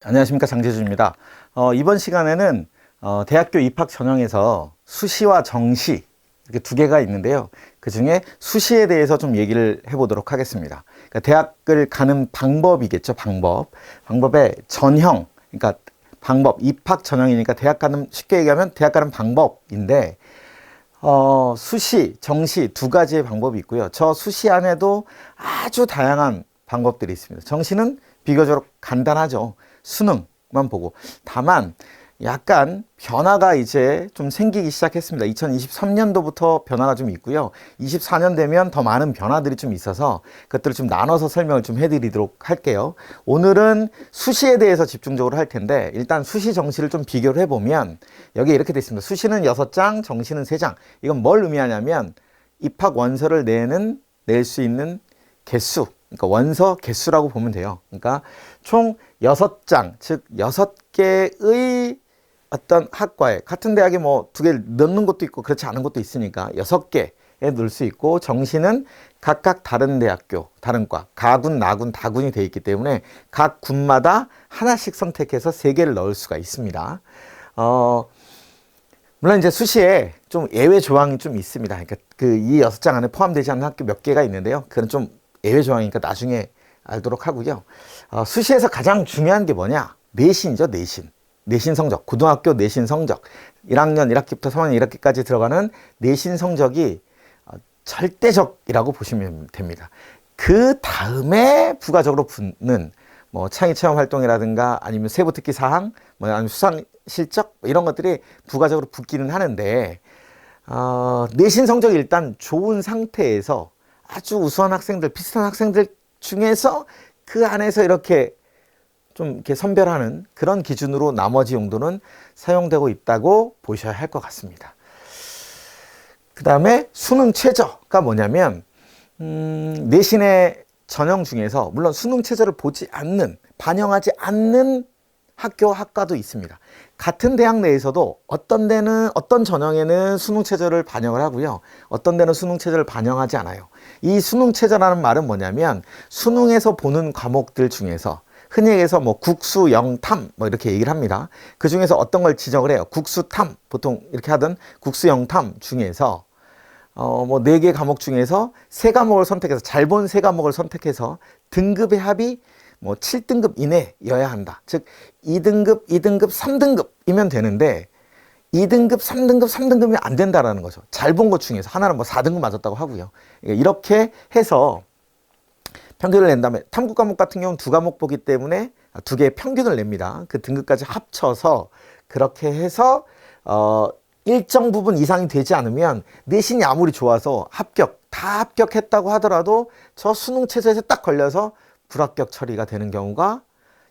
안녕하십니까, 장재준입니다. 이번 시간에는 대학교 입학 전형에서 수시와 정시 이렇게 두 개가 있는데요. 그 중에 수시에 대해서 좀 얘기를 해보도록 하겠습니다. 그러니까 대학을 가는 방법이겠죠, 방법의 전형, 그러니까 방법, 입학 전형이니까 대학 가는, 쉽게 얘기하면 대학 가는 방법인데, 수시, 정시 두 가지의 방법이 있고요. 저 수시 안에도 아주 다양한 방법들이 있습니다. 정시는 비교적 간단하죠. 수능만 보고. 다만 약간 변화가 이제 좀 생기기 시작했습니다. 2023년도부터 변화가 좀 있고요. 24년 되면 더 많은 변화들이 좀 있어서 그것들을 좀 나눠서 설명을 좀 해드리도록 할게요. 오늘은 수시에 대해서 집중적으로 할 텐데, 일단 수시 정시를 좀 비교를 해보면 여기에 이렇게 되어 있습니다. 수시는 6장, 정시는 3장. 이건 뭘 의미하냐면 입학 원서를 낼 수 있는 개수, 그러니까 원서 개수라고 보면 돼요. 그러니까 총 6장, 즉 6개의 어떤 학과에, 같은 대학에 뭐 2개 넣는 것도 있고 그렇지 않은 것도 있으니까 6개에 넣을 수 있고, 정시는 각각 다른 대학교, 다른 과, 가군, 나군, 다군이 되어 있기 때문에 각 군마다 하나씩 선택해서 3개를 넣을 수가 있습니다. 물론 이제 수시에 좀 예외 조항이 좀 있습니다. 그러니까 이 6장 안에 포함되지 않는 학교 몇 개가 있는데요. 그건 좀 예외 조항이니까 나중에 알도록 하고요. 수시에서 가장 중요한 게 뭐냐? 내신이죠, 내신. 내신 성적, 고등학교 내신 성적. 1학년 1학기부터 3학년 1학기까지 들어가는 내신 성적이 절대적이라고 보시면 됩니다. 그 다음에 부가적으로 붙는 뭐 창의체험 활동이라든가 아니면 세부 특기 사항, 뭐 아니면 수상 실적 이런 것들이 부가적으로 붙기는 하는데, 내신 성적이 일단 좋은 상태에서 아주 우수한 학생들, 비슷한 학생들 중에서 그 안에서 이렇게 좀 이렇게 선별하는 그런 기준으로 나머지 용도는 사용되고 있다고 보셔야 할 것 같습니다. 그 다음에 수능 최저가 뭐냐면, 내신의 전형 중에서 물론 수능 최저를 보지 않는, 반영하지 않는 학교, 학과도 있습니다. 같은 대학 내에서도 어떤 데는, 어떤 전형에는 수능 최저를 반영을 하고요. 어떤 데는 수능 최저를 반영하지 않아요. 이 수능 최저라는 말은 뭐냐면, 수능에서 보는 과목들 중에서 흔히 얘기해서 뭐 국수, 영, 탐 뭐 이렇게 얘기를 합니다. 그 중에서 어떤 걸 지정을 해요. 국수, 탐, 보통 이렇게 하던 국수, 영, 탐 중에서 뭐 4개 과목 중에서 3과목을 선택해서, 잘 본 3과목을 선택해서 등급의 합이 뭐 7등급 이내여야 한다. 즉 2등급, 2등급, 3등급이면 되는데 2등급, 3등급, 3등급이면 안 된다라는 거죠. 잘 본 것 중에서 하나는 뭐 4등급 맞았다고 하고요. 이렇게 해서 평균을 낸 다음에, 탐구 과목 같은 경우는 2과목 보기 때문에 2개의 평균을 냅니다. 그 등급까지 합쳐서 그렇게 해서 일정 부분 이상이 되지 않으면, 내신이 아무리 좋아서 다 합격했다고 하더라도 저 수능 최저에서 딱 걸려서 불합격 처리가 되는 경우가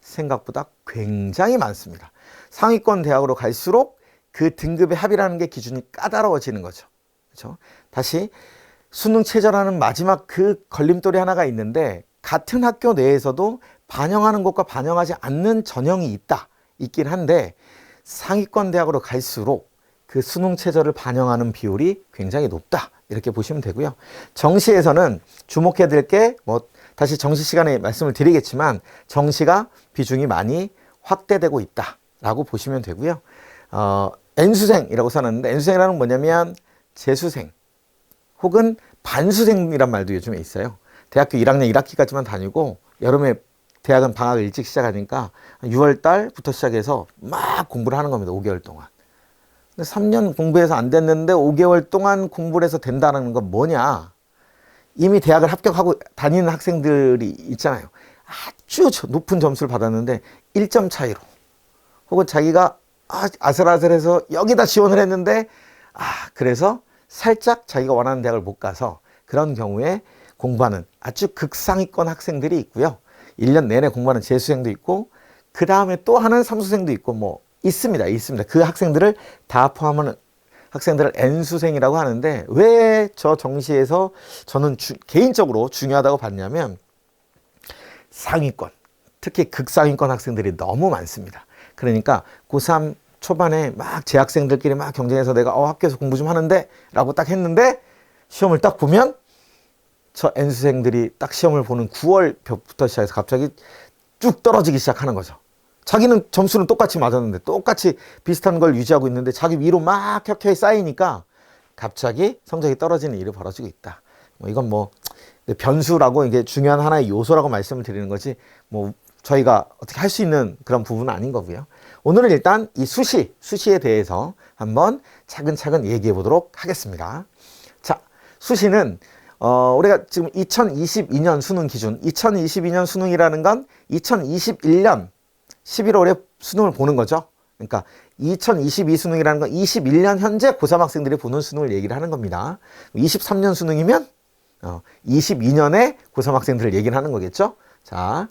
생각보다 굉장히 많습니다. 상위권 대학으로 갈수록 그 등급의 합이라는 게 기준이 까다로워지는 거죠. 그렇죠? 다시 수능 최저라는 마지막 그 걸림돌이 하나가 있는데, 같은 학교 내에서도 반영하는 것과 반영하지 않는 전형이 있긴 한데, 상위권 대학으로 갈수록 그 수능 최저를 반영하는 비율이 굉장히 높다, 이렇게 보시면 되고요. 정시에서는 주목해야 될 게, 뭐 다시 정시 시간에 말씀을 드리겠지만, 정시가 비중이 많이 확대되고 있다라고 보시면 되고요. N수생이라고 써놨는데, N수생이라는 건 뭐냐면 재수생 혹은 반수생이란 말도 요즘에 있어요. 대학교 1학년 1학기까지만 다니고 여름에 대학은 방학을 일찍 시작하니까 6월 달부터 시작해서 막 공부를 하는 겁니다. 5개월 동안. 근데 3년 공부해서 안 됐는데 5개월 동안 공부를 해서 된다는 건 뭐냐? 이미 대학을 합격하고 다니는 학생들이 있잖아요. 아주 높은 점수를 받았는데 1점 차이로, 혹은 자기가 아슬아슬해서 여기다 지원을 했는데 그래서 살짝 자기가 원하는 대학을 못 가서, 그런 경우에 공부하는 아주 극상위권 학생들이 있고요. 1년 내내 공부하는 재수생도 있고, 그 다음에 또 하는 삼수생도 있고, 뭐 있습니다. 그 학생들을 다 포함하는 학생들을 N수생이라고 하는데, 왜 저 정시에서 저는 개인적으로 중요하다고 봤냐면, 상위권, 특히 극상위권 학생들이 너무 많습니다. 그러니까 고3 초반에 막 재학생들끼리 막 경쟁해서 내가 학교에서 공부 좀 하는데 라고 딱 했는데, 시험을 딱 보면 저 N수생들이 딱 시험을 보는 9월부터 시작해서 갑자기 쭉 떨어지기 시작하는 거죠. 자기는 점수는 똑같이 맞았는데 똑같이 비슷한 걸 유지하고 있는데 자기 위로 막 켜켜이 쌓이니까 갑자기 성적이 떨어지는 일이 벌어지고 있다. 이건 뭐 변수라고 이게 중요한 하나의 요소라고 말씀을 드리는 거지 뭐 저희가 어떻게 할 수 있는 그런 부분은 아닌 거고요. 오늘은 일단 이 수시에 대해서 한번 차근차근 얘기해 보도록 하겠습니다. 자, 수시는 우리가 지금 2022년 수능 기준, 2022년 수능이라는 건 2021년 11월에 수능을 보는 거죠. 그러니까 2022 수능이라는 건 21년 현재 고3 학생들이 보는 수능을 얘기를 하는 겁니다. 23년 수능이면 22년에 고3 학생들을 얘기를 하는 거겠죠. 자,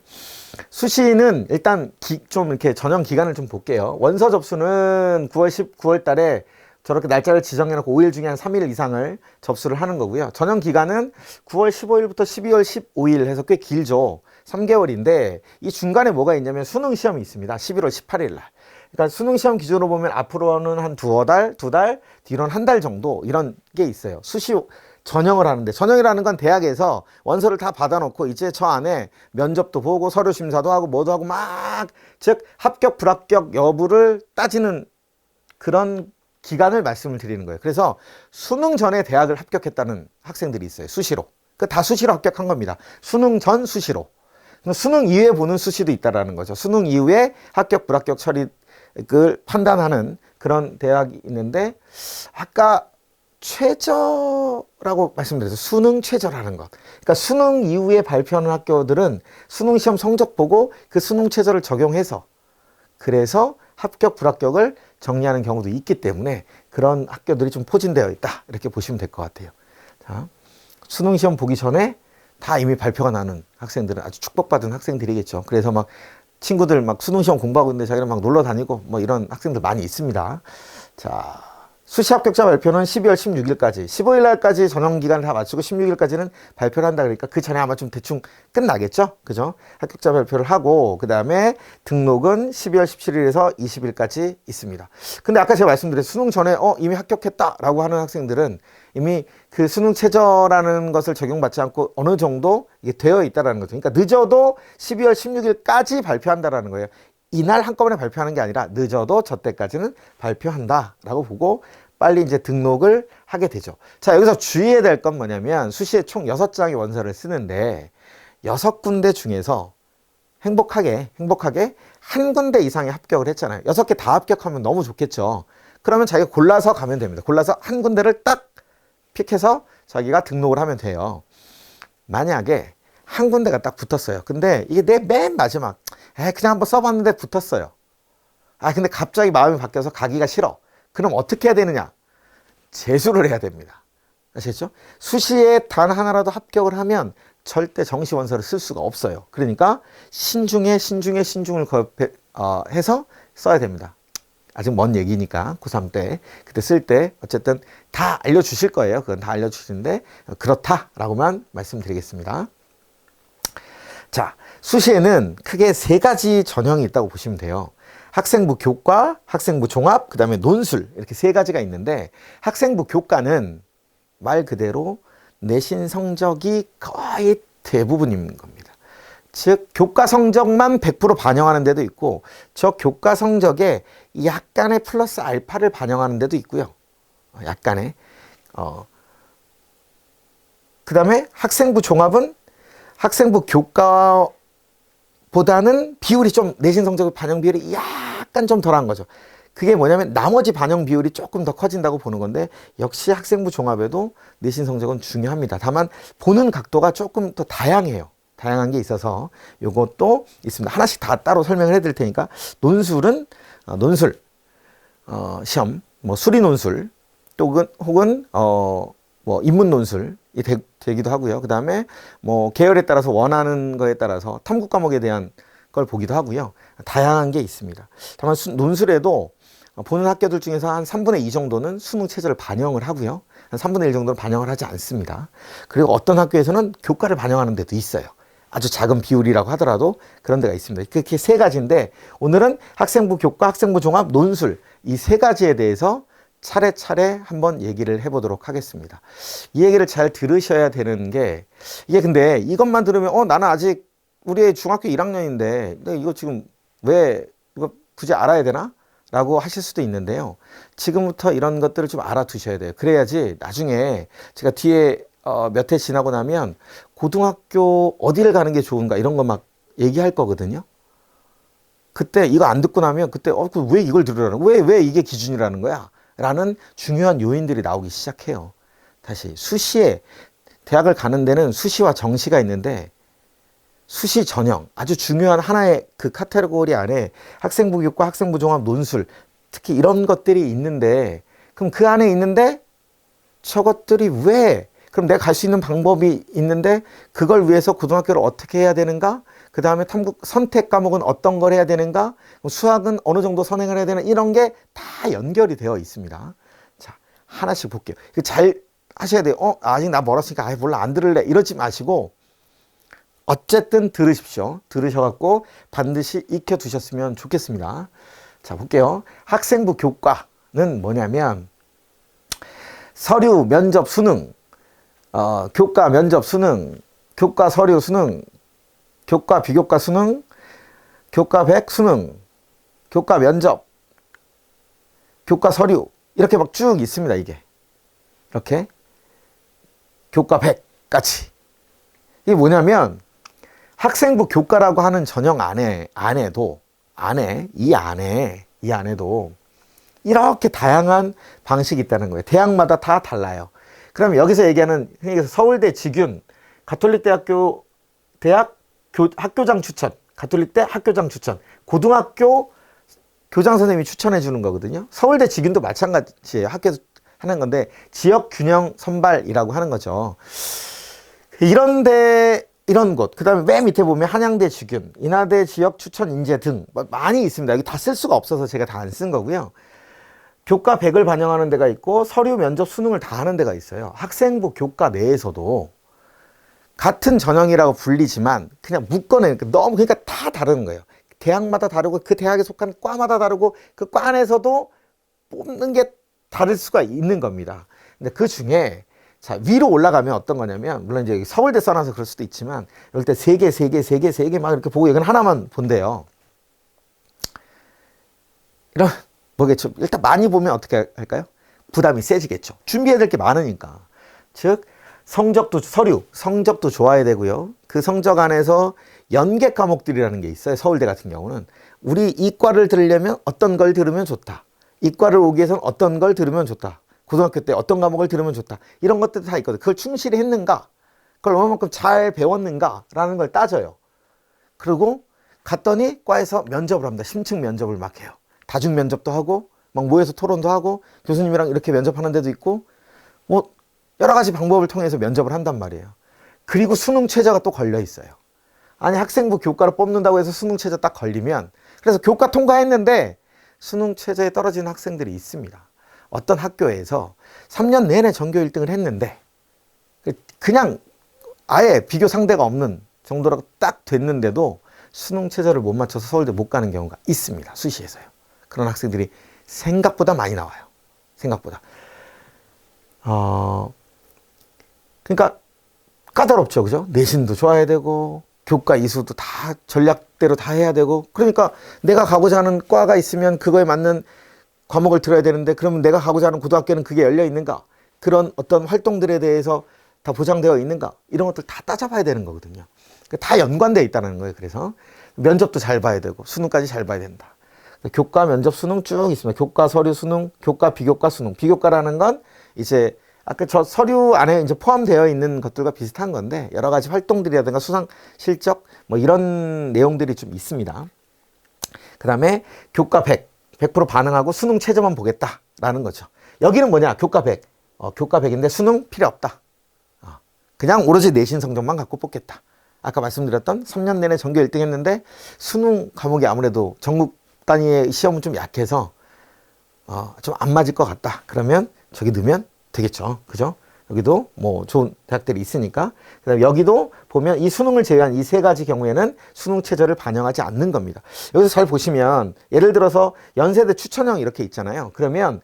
수시는 일단 좀 이렇게 전형 기간을 좀 볼게요. 원서 접수는 9월 달에 저렇게 날짜를 지정해놓고 5일 중에 한 3일 이상을 접수를 하는 거고요. 전형 기간은 9월 15일부터 12월 15일 해서 꽤 길죠. 3개월인데 이 중간에 뭐가 있냐면 수능 시험이 있습니다. 11월 18일 날. 그러니까 수능 시험 기준으로 보면 앞으로는 한 두 달, 뒤로는 한 달 정도 이런 게 있어요. 수시 전형을 하는데 전형이라는 건 대학에서 원서를 다 받아놓고 이제 저 안에 면접도 보고 서류 심사도 하고 뭐도 하고 막 즉 합격 불합격 여부를 따지는 그런 기간을 말씀을 드리는 거예요. 그래서 수능 전에 대학을 합격했다는 학생들이 있어요. 수시로. 그 다 수시로 합격한 겁니다. 수능 전 수시로. 수능 이후에 보는 수시도 있다라는 거죠. 수능 이후에 합격 불합격 처리를 판단하는 그런 대학이 있는데 아까 최저라고 말씀드렸죠. 수능 최저라는 것. 그러니까 수능 이후에 발표하는 학교들은 수능 시험 성적 보고 그 수능 최저를 적용해서 그래서 합격 불합격을 정리하는 경우도 있기 때문에 그런 학교들이 좀 포진되어 있다. 이렇게 보시면 될 것 같아요. 자, 수능 시험 보기 전에 다 이미 발표가 나는 학생들은 아주 축복받은 학생들이겠죠. 그래서 막 친구들 막 수능 시험 공부하고 있는데 자기는 막 놀러 다니고 뭐 이런 학생들 많이 있습니다. 자, 수시 합격자 발표는 12월 16일까지, 15일 날까지 전형 기간을 다 마치고 16일까지는 발표를 한다 그러니까 그 전에 아마 좀 대충 끝나겠죠? 그죠? 합격자 발표를 하고 그다음에 등록은 12월 17일에서 20일까지 있습니다. 근데 아까 제가 말씀드린 수능 전에 이미 합격했다라고 하는 학생들은 이미 그 수능 최저라는 것을 적용받지 않고 어느 정도 이게 되어 있다라는 거죠. 그러니까 늦어도 12월 16일까지 발표한다라는 거예요. 이날 한꺼번에 발표하는 게 아니라 늦어도 저 때까지는 발표한다라고 보고 빨리 이제 등록을 하게 되죠. 자, 여기서 주의해야 될 건 뭐냐면 수시에 총 6장의 원서를 쓰는데 6군데 중에서 행복하게 한 군데 이상의 합격을 했잖아요. 6개 다 합격하면 너무 좋겠죠. 그러면 자기가 골라서 가면 됩니다. 골라서 한 군데를 딱 픽해서 자기가 등록을 하면 돼요. 만약에 한 군데가 딱 붙었어요. 근데 이게 내 맨 마지막 그냥 한번 써봤는데 붙었어요. 근데 갑자기 마음이 바뀌어서 가기가 싫어. 그럼 어떻게 해야 되느냐? 재수를 해야 됩니다. 아시겠죠? 수시에 단 하나라도 합격을 하면 절대 정시 원서를 쓸 수가 없어요. 그러니까 신중을 해서 써야 됩니다. 아직 먼 얘기니까 고3 때 그때 쓸 때 어쨌든 다 알려주실 거예요. 그건 다 알려주시는데 그렇다라고만 말씀드리겠습니다. 자, 수시에는 크게 3가지 전형이 있다고 보시면 돼요. 학생부 교과, 학생부 종합, 그 다음에 논술 이렇게 3가지가 있는데 학생부 교과는 말 그대로 내신 성적이 거의 대부분인 겁니다. 즉 교과 성적만 100% 반영하는 데도 있고 저 교과 성적에 약간의 플러스 알파를 반영하는 데도 있고요. 약간의 그 다음에 학생부 종합은 학생부 교과보다는 비율이 좀 내신 성적 반영 비율이 약간 좀 덜한 거죠. 그게 뭐냐면 나머지 반영 비율이 조금 더 커진다고 보는 건데 역시 학생부 종합에도 내신 성적은 중요합니다. 다만 보는 각도가 조금 더 다양해요. 다양한 게 있어서 요것도 있습니다. 하나씩 다 따로 설명을 해드릴 테니까 논술은 논술 시험 뭐 수리 논술 혹은 뭐 인문 논술이 되기도 하고요. 그 다음에 뭐 계열에 따라서 원하는 거에 따라서 탐구 과목에 대한 걸 보기도 하고요. 다양한 게 있습니다. 다만 논술에도 보는 학교들 중에서 한 3분의 2 정도는 수능 최저를 반영을 하고요. 한 3분의 1 정도는 반영을 하지 않습니다. 그리고 어떤 학교에서는 교과를 반영하는 데도 있어요. 아주 작은 비율이라고 하더라도 그런 데가 있습니다. 그렇게 3가지인데 오늘은 학생부 교과, 학생부 종합, 논술 이 3가지에 대해서 차례차례 한번 얘기를 해보도록 하겠습니다. 이 얘기를 잘 들으셔야 되는 게 이게 근데 이것만 들으면 나는 아직 우리 애 중학교 1학년인데 이거 지금 왜 이거 굳이 알아야 되나? 라고 하실 수도 있는데요. 지금부터 이런 것들을 좀 알아두셔야 돼요. 그래야지 나중에 제가 뒤에 몇 해 지나고 나면 고등학교 어디를 가는 게 좋은가 이런 거 막 얘기할 거거든요. 그때 이거 안 듣고 나면 그때 왜 이걸 들으라는 거야? 왜 이게 기준이라는 거야? 라는 중요한 요인들이 나오기 시작해요. 다시 수시에 대학을 가는 데는 수시와 정시가 있는데 수시 전형 아주 중요한 하나의 그 카테고리 안에 학생부 교과, 학생부 종합, 논술 특히 이런 것들이 있는데 그럼 그 안에 있는데 저것들이 왜 그럼 내가 갈 수 있는 방법이 있는데 그걸 위해서 고등학교를 어떻게 해야 되는가? 그 다음에 선택 과목은 어떤 걸 해야 되는가? 수학은 어느 정도 선행을 해야 되는 이런 게 다 연결이 되어 있습니다. 자, 하나씩 볼게요. 잘 하셔야 돼요. 아직 나 멀었으니까 몰라 안 들을래 이러지 마시고 어쨌든 들으십시오. 들으셔갖고 반드시 익혀두셨으면 좋겠습니다. 자, 볼게요. 학생부 교과는 뭐냐면 서류, 면접, 수능, 교과, 면접, 수능, 교과, 서류, 수능, 교과, 비교과, 수능, 교과 100, 수능, 교과, 면접, 교과, 서류 이렇게 막 쭉 있습니다. 이게 이렇게 교과 100까지 이게 뭐냐면 학생부 교과라고 하는 전형 안에도 이렇게 다양한 방식이 있다는 거예요. 대학마다 다 달라요. 그럼 여기서 얘기하는 서울대 직윤 가톨릭대학교 대학 학교장 추천, 가톨릭대 학교장 추천, 고등학교 교장 선생님이 추천해 주는 거거든요. 서울대 직윤도 마찬가지예요. 학교에서 하는 건데 지역 균형 선발이라고 하는 거죠. 이런 곳, 그 다음에 맨 밑에 보면 한양대 직윤, 인하대 지역 추천 인재 등 많이 있습니다. 여기 다 쓸 수가 없어서 제가 다 안 쓴 거고요. 교과 100을 반영하는 데가 있고 서류, 면접, 수능을 다 하는 데가 있어요. 학생부 교과 내에서도 같은 전형이라고 불리지만 그냥 묶어내는 너무 그러니까 다 다른 거예요. 대학마다 다르고 그 대학에 속한 과마다 다르고 그 과 안에서도 뽑는 게 다를 수가 있는 겁니다. 근데 그 중에 자, 위로 올라가면 어떤 거냐면, 물론 이제 서울대 써놔서 그럴 수도 있지만, 이럴 때 3개 막 이렇게 보고, 이건 하나만 본대요. 이런, 뭐겠죠? 일단 많이 보면 어떻게 할까요? 부담이 세지겠죠. 준비해야 될 게 많으니까. 즉, 성적도 좋아야 되고요. 그 성적 안에서 연계 과목들이라는 게 있어요. 서울대 같은 경우는. 우리 이과를 들으려면 어떤 걸 들으면 좋다. 이과를 오기 위해서는 어떤 걸 들으면 좋다. 고등학교 때 어떤 과목을 들으면 좋다. 이런 것들 다 있거든. 그걸 충실히 했는가? 그걸 얼마만큼 잘 배웠는가? 라는 걸 따져요. 그리고 갔더니 과에서 면접을 합니다. 심층 면접을 막 해요. 다중 면접도 하고 막 모여서 토론도 하고 교수님이랑 이렇게 면접하는 데도 있고 뭐 여러 가지 방법을 통해서 면접을 한단 말이에요. 그리고 수능 최저가 또 걸려 있어요. 아니 학생부 교과를 뽑는다고 해서 수능 최저 딱 걸리면 그래서 교과 통과했는데 수능 최저에 떨어지는 학생들이 있습니다. 어떤 학교에서 3년 내내 전교 1등을 했는데 그냥 아예 비교 상대가 없는 정도로 딱 됐는데도 수능 최저를 못 맞춰서 서울대 못 가는 경우가 있습니다. 수시에서요. 그런 학생들이 생각보다 많이 나와요. 생각보다. 그러니까 까다롭죠. 그죠? 내신도 좋아야 되고 교과 이수도 다 전략대로 다 해야 되고 그러니까 내가 가고자 하는 과가 있으면 그거에 맞는 과목을 들어야 되는데 그러면 내가 가고자 하는 고등학교는 그게 열려 있는가? 그런 어떤 활동들에 대해서 다 보장되어 있는가? 이런 것들 다 따져봐야 되는 거거든요. 다 연관되어 있다는 거예요. 그래서 면접도 잘 봐야 되고 수능까지 잘 봐야 된다. 교과, 면접, 수능 쭉 있습니다. 교과, 서류, 수능, 교과, 비교과, 수능. 비교과라는 건 이제 아까 저 서류 안에 이제 포함되어 있는 것들과 비슷한 건데 여러 가지 활동들이라든가 수상 실적 뭐 이런 내용들이 좀 있습니다. 그 다음에 교과 100% 반응하고 수능 최저만 보겠다라는 거죠. 여기는 뭐냐? 교과 100. 교과 100인데 수능 필요 없다. 그냥 오로지 내신 성적만 갖고 뽑겠다. 아까 말씀드렸던 3년 내내 전교 1등 했는데 수능 과목이 아무래도 전국 단위의 시험은 좀 약해서 좀 안 맞을 것 같다. 그러면 저기 넣으면 되겠죠. 그죠? 여기도 뭐 좋은 대학들이 있으니까. 그다음에 여기도 보면 이 수능을 제외한 이 세 가지 경우에는 수능 최저를 반영하지 않는 겁니다. 여기서 잘 보시면 예를 들어서 연세대 추천형 이렇게 있잖아요. 그러면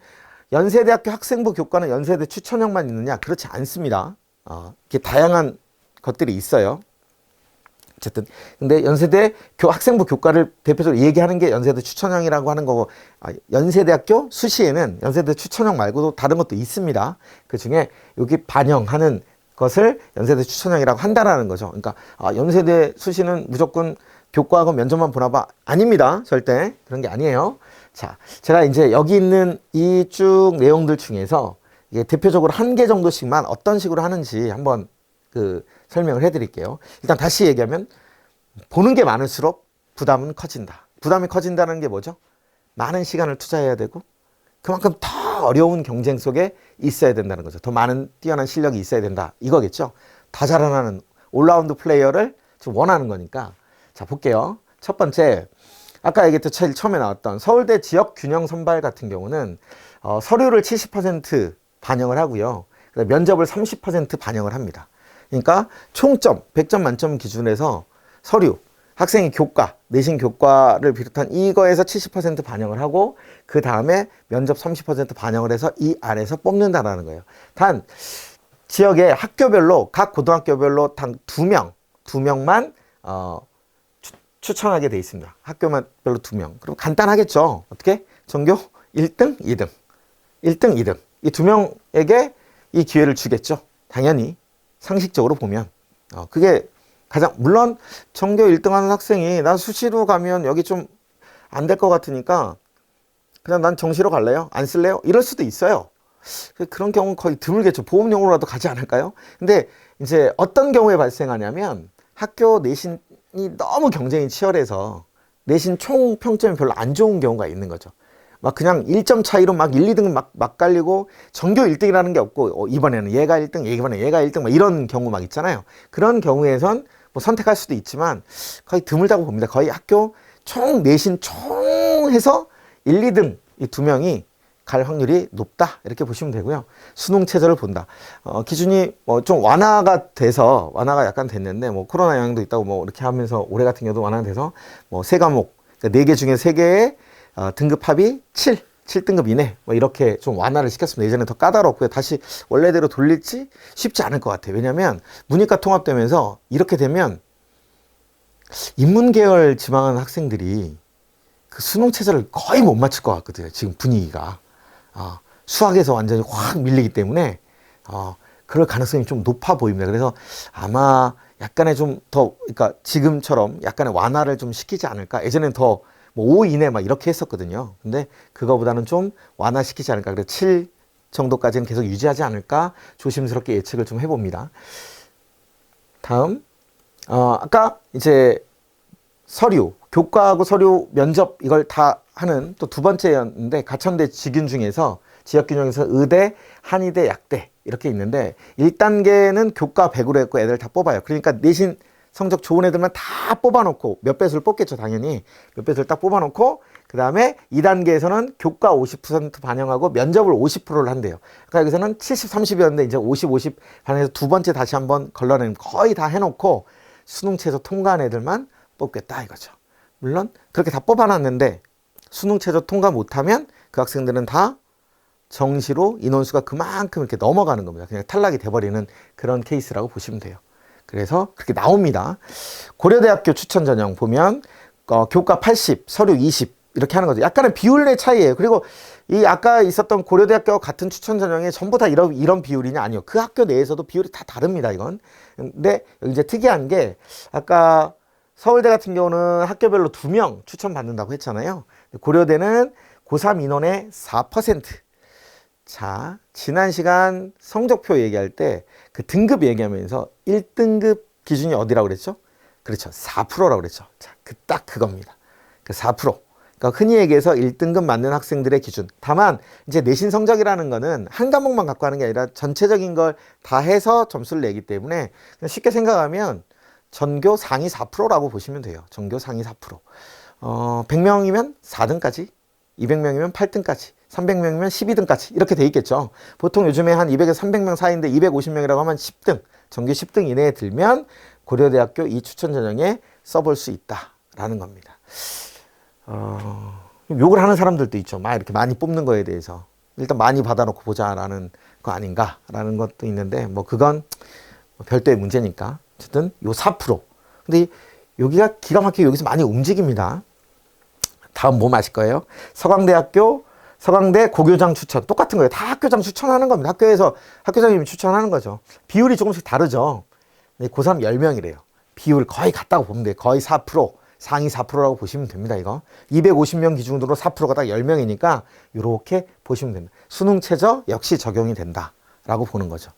연세대학교 학생부 교과는 연세대 추천형만 있느냐? 그렇지 않습니다. 이렇게 다양한 것들이 있어요. 어쨌든 근데 연세대 학생부 교과를 대표적으로 얘기하는 게 연세대 추천형이라고 하는 거고, 연세대학교 수시에는 연세대 추천형 말고도 다른 것도 있습니다. 그 중에 여기 반영하는 것을 연세대 추천형이라고 한다라는 거죠. 그러니까 연세대 수시는 무조건 교과하고 면접만 보나 아닙니다. 절대 그런 게 아니에요. 자, 제가 이제 여기 있는 이 쭉 내용들 중에서 이게 대표적으로 한 개 정도씩만 어떤 식으로 하는지 한번 설명을 해드릴게요. 일단 다시 얘기하면 보는 게 많을수록 부담은 커진다. 부담이 커진다는 게 뭐죠? 많은 시간을 투자해야 되고 그만큼 더 어려운 경쟁 속에 있어야 된다는 거죠. 더 많은 뛰어난 실력이 있어야 된다. 이거겠죠. 다 자라나는 올라운드 플레이어를 좀 원하는 거니까. 자, 볼게요. 첫 번째, 아까 얘기했던 제일 처음에 나왔던 서울대 지역 균형 선발 같은 경우는 서류를 70% 반영을 하고요. 면접을 30% 반영을 합니다. 그러니까 총점 100점 만점 기준에서 서류, 학생의 교과, 내신 교과를 비롯한 이거에서 70% 반영을 하고 그 다음에 면접 30% 반영을 해서 이 안에서 뽑는다라는 거예요. 단 지역의 학교별로 각 고등학교별로 단 2명만 추천하게 돼 있습니다. 학교별로 2명. 그럼 간단하겠죠. 어떻게? 전교 1등, 2등. 1등, 2등. 이 2명에게 이 기회를 주겠죠. 당연히 상식적으로 보면 그게 가장, 물론 전교 1등 하는 학생이 나 수시로 가면 여기 좀 안 될 것 같으니까 그냥 난 정시로 갈래요? 안 쓸래요? 이럴 수도 있어요. 그런 경우는 거의 드물겠죠. 보험용으로라도 가지 않을까요? 근데 이제 어떤 경우에 발생하냐면 학교 내신이 너무 경쟁이 치열해서 내신 총 평점이 별로 안 좋은 경우가 있는 거죠. 막 그냥 1점 차이로 막 1, 2등 막 갈리고 전교 1등이라는 게 없고 이번에는 얘가 1등, 이번에 얘가 1등 막 이런 경우 막 있잖아요. 그런 경우에선 뭐 선택할 수도 있지만 거의 드물다고 봅니다. 거의 학교 총 내신 총 해서 1, 2등 이 2명이 갈 확률이 높다 이렇게 보시면 되고요. 수능 최저를 본다. 기준이 뭐 좀 완화가 약간 됐는데 뭐 코로나 영향도 있다고 뭐 이렇게 하면서 올해 같은 경우도 완화가 돼서 뭐 3과목, 그러니까 4개 중에 3개의 등급 합이 7등급 이내 뭐 이렇게 좀 완화를 시켰습니다. 예전에 더 까다롭고요. 다시 원래대로 돌릴지 쉽지 않을 것 같아요. 왜냐하면 문이과 통합되면서 이렇게 되면 인문계열 지망하는 학생들이 그 수능 체제를 거의 못 맞출 것 같거든요. 지금 분위기가 수학에서 완전히 확 밀리기 때문에 그럴 가능성이 좀 높아 보입니다. 그래서 아마 약간의 좀 더, 그러니까 지금처럼 약간의 완화를 좀 시키지 않을까. 예전엔 더 뭐 5 이내 막 이렇게 했었거든요. 근데 그거보다는 좀 완화시키지 않을까. 그래서 7 정도까지는 계속 유지하지 않을까. 조심스럽게 예측을 좀 해봅니다. 다음, 아까 이제 서류, 교과하고 서류 면접 이걸 다 하는 또 두 번째였는데 가천대 직윤 중에서 지역균형에서 의대, 한의대, 약대 이렇게 있는데 1단계는 교과 100으로 했고 애들 다 뽑아요. 그러니까 내신 성적 좋은 애들만 다 뽑아놓고 몇 배수를 뽑겠죠. 당연히 몇 배수를 딱 뽑아놓고 그 다음에 2단계에서는 교과 50% 반영하고 면접을 50%를 한대요. 그러니까 여기서는 70, 30이었는데 이제 50, 50 반영해서 두 번째 다시 한번 걸러내는 거의 다 해놓고 수능 최저 통과한 애들만 뽑겠다 이거죠. 물론 그렇게 다 뽑아놨는데 수능 최저 통과 못하면 그 학생들은 다 정시로 인원수가 그만큼 이렇게 넘어가는 겁니다. 그냥 탈락이 돼버리는 그런 케이스라고 보시면 돼요. 그래서 그렇게 나옵니다. 고려대학교 추천 전형 보면 교과 80, 서류 20 이렇게 하는 거죠. 약간의 비율의 차이예요. 그리고 이 아까 있었던 고려대학교 같은 추천 전형에 전부 다 이런 비율이냐? 아니요. 그 학교 내에서도 비율이 다 다릅니다. 이건. 근데 이제 특이한 게 아까 서울대 같은 경우는 학교별로 2명 추천받는다고 했잖아요. 고려대는 고3 인원의 4%. 자, 지난 시간 성적표 얘기할 때 그 등급 얘기하면서 1등급 기준이 어디라고 그랬죠? 그렇죠. 4%라고 그랬죠. 자, 딱 그겁니다. 그 4%. 그러니까 흔히 얘기해서 1등급 맞는 학생들의 기준. 다만 이제 내신 성적이라는 거는 한 과목만 갖고 하는 게 아니라 전체적인 걸 다 해서 점수를 내기 때문에 그냥 쉽게 생각하면 전교 상위 4%라고 보시면 돼요. 전교 상위 4%. 100명이면 4등까지, 200명이면 8등까지, 300명이면 12등까지 이렇게 돼 있겠죠. 보통 요즘에 한 200에서 300명 사이인데 250명이라고 하면 10등, 전교 10등 이내에 들면 고려대학교 이 추천 전형에 써볼 수 있다라는 겁니다. 욕을 하는 사람들도 있죠. 막 이렇게 많이 뽑는 거에 대해서. 일단 많이 받아놓고 보자라는 거 아닌가라는 것도 있는데 뭐 그건 별도의 문제니까. 어쨌든 요 4%. 근데 여기가 기가 막히게 여기서 많이 움직입니다. 다음 뭐 마실 거예요? 서강대 고교장 추천. 똑같은 거예요. 다 학교장 추천하는 겁니다. 학교에서 학교장님이 추천하는 거죠. 비율이 조금씩 다르죠. 고3 10명이래요. 비율 거의 같다고 보면 돼요. 거의 4%, 상위 4%라고 보시면 됩니다. 이거 250명 기준으로 4%가 딱 10명이니까 이렇게 보시면 됩니다. 수능 최저 역시 적용이 된다라고 보는 거죠.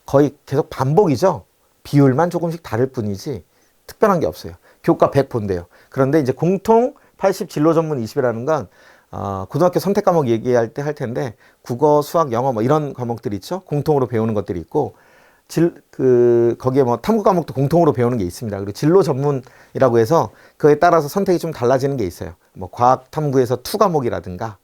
거의 계속 반복이죠. 비율만 조금씩 다를 뿐이지 특별한 게 없어요. 교과 100 본대요. 그런데 이제 공통 80 진로 전문 20이라는 건 고등학교 선택 과목 얘기할 때 할 텐데 국어, 수학, 영어 뭐 이런 과목들이 있죠. 공통으로 배우는 것들이 있고 거기에 뭐 탐구 과목도 공통으로 배우는 게 있습니다. 그리고 진로 전문이라고 해서 그에 따라서 선택이 좀 달라지는 게 있어요. 뭐 과학 탐구에서 투 과목이라든가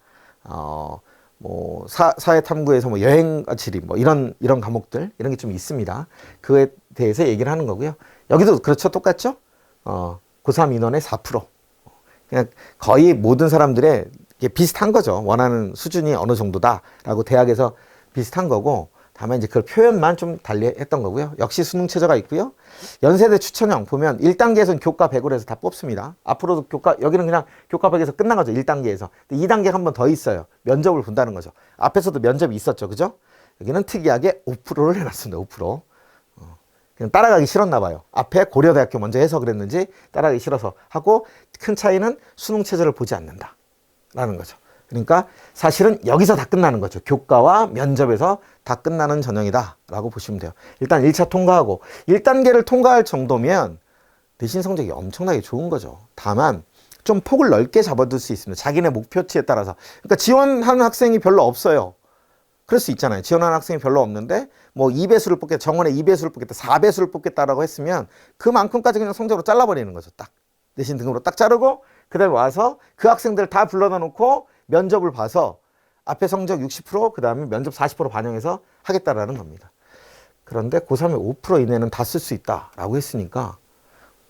뭐 사회 탐구에서 뭐 여행 지리 뭐 이런 과목들 이런 게 좀 있습니다. 그에 대해서 얘기를 하는 거고요. 여기도 그렇죠. 똑같죠? 고3 인원의 4%. 그냥 거의 모든 사람들의 비슷한 거죠. 원하는 수준이 어느 정도다라고 대학에서 비슷한 거고, 다만 이제 그 표현만 좀 달리 했던 거고요. 역시 수능 최저가 있고요. 연세대 추천형 보면 1단계에서는 교과 100으로 해서 다 뽑습니다. 앞으로도 여기는 그냥 교과 100에서 끝난 거죠. 1단계에서. 2단계가 한 번 더 있어요. 면접을 본다는 거죠. 앞에서도 면접이 있었죠. 그죠? 여기는 특이하게 5%를 해놨습니다. 5%. 그냥 따라가기 싫었나 봐요. 앞에 고려대학교 먼저 해서 그랬는지 따라가기 싫어서 하고, 큰 차이는 수능 최저를 보지 않는다라는 거죠. 그러니까 사실은 여기서 다 끝나는 거죠. 교과와 면접에서 다 끝나는 전형이다라고 보시면 돼요. 일단 1차 통과하고 1단계를 통과할 정도면 내신 성적이 엄청나게 좋은 거죠. 다만 좀 폭을 넓게 잡아둘 수 있습니다. 자기네 목표치에 따라서. 그러니까 지원하는 학생이 별로 없어요. 그럴 수 있잖아요. 지원하는 학생이 별로 없는데 뭐 2배수를 뽑겠다, 정원에 2배수를 뽑겠다, 4배수를 뽑겠다라고 했으면 그만큼까지 그냥 성적으로 잘라버리는 거죠. 딱 내신 등급으로 딱 자르고 그 다음에 와서 그 학생들 다 불러다 놓고 면접을 봐서 앞에 성적 60%, 그 다음에 면접 40% 반영해서 하겠다라는 겁니다. 그런데 고3의 5% 이내는 다 쓸 수 있다라고 했으니까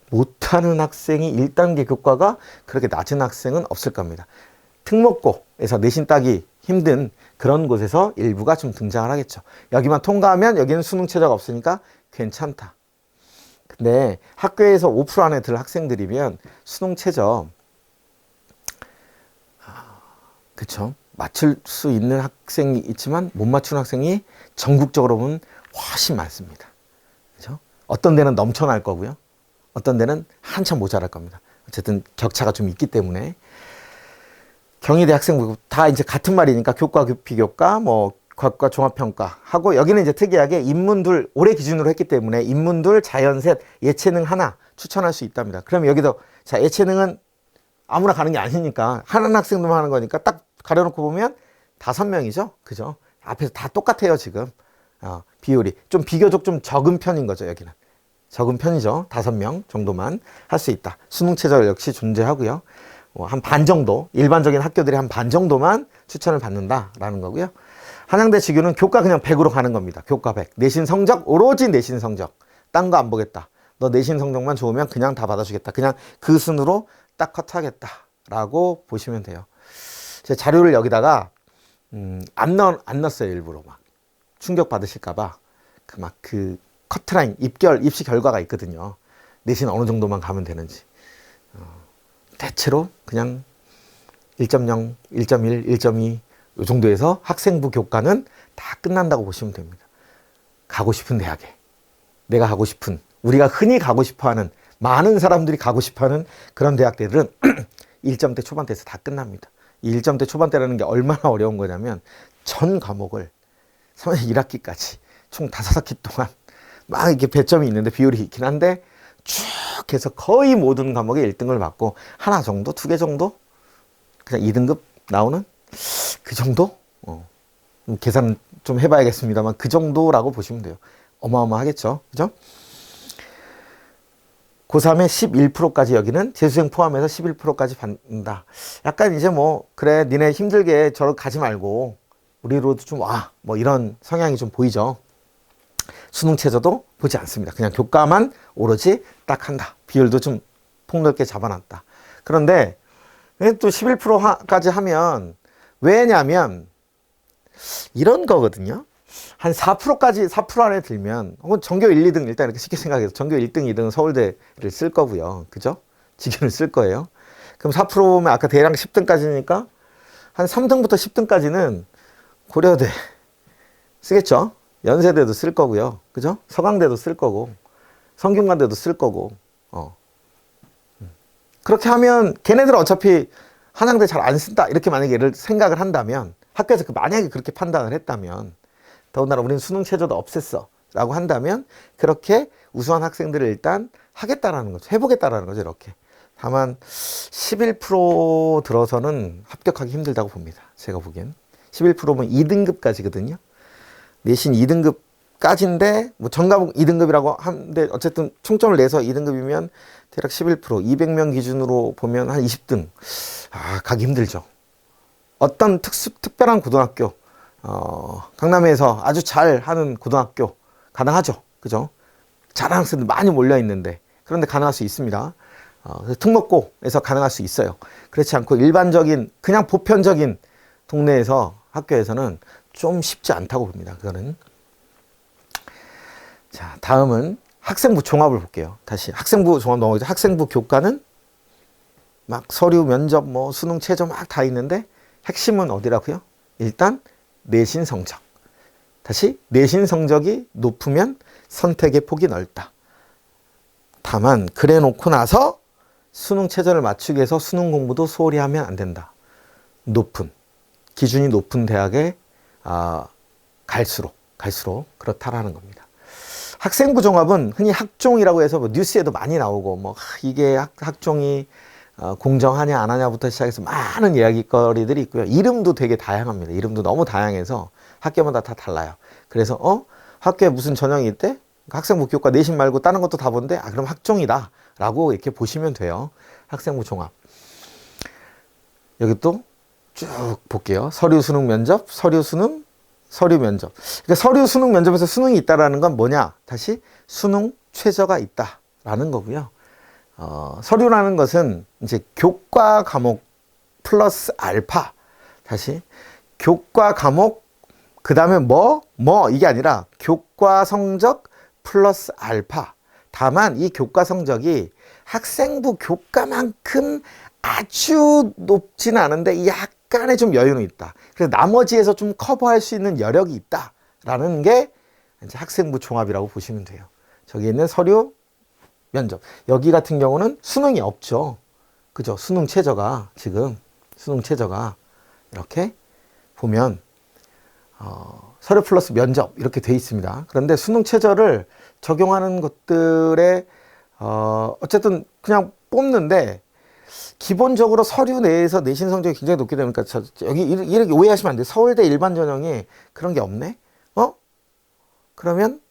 못하는 학생이 1단계 교과가 그렇게 낮은 학생은 없을 겁니다. 특목고에서 내신 따기 힘든 그런 곳에서 일부가 좀 등장을 하겠죠. 여기만 통과하면 여기는 수능 최저가 없으니까 괜찮다. 근데 학교에서 5% 안에 들 학생들이면 수능 최저 그쵸? 맞출 수 있는 학생이 있지만 못 맞추는 학생이 전국적으로 보면 훨씬 많습니다. 그죠? 어떤 데는 넘쳐날 거고요. 어떤 데는 한참 모자랄 겁니다. 어쨌든 격차가 좀 있기 때문에 경희대 학생부 다 이제 같은 말이니까 교과, 비교과, 뭐 과학과 종합평가 하고, 여기는 이제 특이하게 인문둘 올해 기준으로 했기 때문에 인문둘, 자연셋, 예체능 하나 추천할 수 있답니다. 그럼 여기도 자 예체능은 아무나 가는 게 아니니까 하는 학생들만 하는 거니까 딱 가려놓고 보면 5명이죠. 그죠? 앞에서 다 똑같아요, 지금. 비율이. 좀 비교적 좀 적은 편인 거죠, 여기는. 적은 편이죠. 5명 정도만 할 수 있다. 수능 최저 역시 존재하고요. 한 반 정도, 일반적인 학교들이 한 반 정도만 추천을 받는다라는 거고요. 한양대 지교는 교과 그냥 100으로 가는 겁니다. 교과 100. 내신 성적, 오로지 내신 성적. 딴 거 안 보겠다. 너 내신 성적만 좋으면 그냥 다 받아주겠다. 그냥 그 순으로 딱 컷하겠다라고 보시면 돼요. 제 자료를 여기다가 안 넣었어요. 일부러 막 충격 받으실까봐 그 커트라인 입시 결과가 있거든요. 내신 어느 정도만 가면 되는지. 대체로 그냥 1.0, 1.1, 1.2 이 정도에서 학생부 교과는 다 끝난다고 보시면 됩니다. 가고 싶은 대학에 내가 가고 싶은, 우리가 흔히 가고 싶어하는, 많은 사람들이 가고 싶어하는 그런 대학들은 1점대 초반대에서 다 끝납니다. 이 1점대 초반대라는 게 얼마나 어려운 거냐면 전 과목을 3학년 1학기까지 총 5학기 동안 막 이렇게 배점이 있는데 비율이 있긴 한데 쭉 해서 거의 모든 과목에 1등을 받고 하나 정도, 2개 정도 그냥 2등급 나오는 그 정도? 계산 좀 해봐야겠습니다만 그 정도라고 보시면 돼요. 어마어마하겠죠. 그죠? 고3의 11%까지 여기는 재수생 포함해서 11%까지 받는다. 약간 이제 뭐 그래 니네 힘들게 저러 가지 말고 우리로도 좀 와. 뭐 이런 성향이 좀 보이죠. 수능 최저도 보지 않습니다. 그냥 교과만 오로지 딱 한다. 비율도 좀 폭넓게 잡아놨다. 그런데 또 11%까지 하면 왜냐면 이런 거거든요. 한 4%까지 4% 안에 들면 혹은 전교 1, 2등 일단 이렇게 쉽게 생각해서 전교 1등, 2등은 서울대를 쓸 거고요. 그죠? 직윤을 쓸 거예요. 그럼 4%면 아까 대략 10등까지니까 한 3등부터 10등까지는 고려대 쓰겠죠? 연세대도 쓸 거고요. 그죠? 서강대도 쓸 거고 성균관대도 쓸 거고 그렇게 하면 걔네들은 어차피 한양대 잘 안 쓴다 이렇게 만약에 얘를 생각을 한다면 학교에서 만약에 그렇게 판단을 했다면 더군다나 우리는 수능 최저도 없앴어 라고 한다면 그렇게 우수한 학생들을 일단 하겠다라는 거죠. 해보겠다라는 거죠. 이렇게. 다만 11% 들어서는 합격하기 힘들다고 봅니다. 제가 보기엔 11%면 2등급까지거든요. 내신 2등급까지인데 뭐 전과목 2등급이라고 하는데 어쨌든 총점을 내서 2등급이면 대략 11% 200명 기준으로 보면 한 20등 가기 힘들죠. 어떤 특별한 고등학교 강남에서 아주 잘하는 고등학교 가능하죠. 그죠? 잘하는 학생들 많이 몰려 있는데 그런데 가능할 수 있습니다. 특목고에서 가능할 수 있어요. 그렇지 않고 일반적인 그냥 보편적인 동네에서 학교에서는 좀 쉽지 않다고 봅니다. 그거는. 자, 다음은 학생부 종합을 볼게요. 다시 학생부 종합 넘어가죠. 학생부 교과는 막 서류, 면접, 뭐 수능, 최저 막 다 있는데 핵심은 어디라고요? 일단 내신 성적. 다시 내신 성적이 높으면 선택의 폭이 넓다. 다만 그래 놓고 나서 수능 최저를 맞추기 위해서 수능 공부도 소홀히 하면 안 된다. 기준이 높은 대학에 갈수록 그렇다라는 겁니다. 학생부 종합은 흔히 학종이라고 해서 뭐 뉴스에도 많이 나오고 뭐 이게 학종이 공정하냐 안 하냐부터 시작해서 많은 이야기거리들이 있고요. 이름도 되게 다양합니다. 이름도 너무 다양해서 학교마다 다 달라요. 그래서 학교에 무슨 전형이 있대? 학생부 교과 내신 말고 다른 것도 다 본데 그럼 학종이다 라고 이렇게 보시면 돼요. 학생부 종합. 여기 또 쭉 볼게요. 서류, 수능, 면접, 서류, 수능, 서류, 면접. 그러니까 서류, 수능, 면접에서 수능이 있다라는 건 뭐냐? 다시 수능 최저가 있다라는 거고요. 서류라는 것은 이제 교과 과목 플러스 알파. 다시 교과 과목 그 다음에 이게 아니라 교과 성적 플러스 알파. 다만 이 교과 성적이 학생부 교과만큼 아주 높지는 않은데 약간의 좀 여유는 있다. 그래서 나머지에서 좀 커버할 수 있는 여력이 있다라는 게 이제 학생부 종합이라고 보시면 돼요. 저기 있는 서류, 면접. 여기 같은 경우는 수능이 없죠. 그죠? 수능 최저가 이렇게 보면 서류 플러스 면접 이렇게 돼 있습니다. 그런데 수능 최저를 적용하는 것들에 어쨌든 그냥 뽑는데 기본적으로 서류 내에서 내신 성적이 굉장히 높게 되니까 여기 이렇게 오해하시면 안 돼요. 서울대 일반 전형에 그런 게 없네? 그러면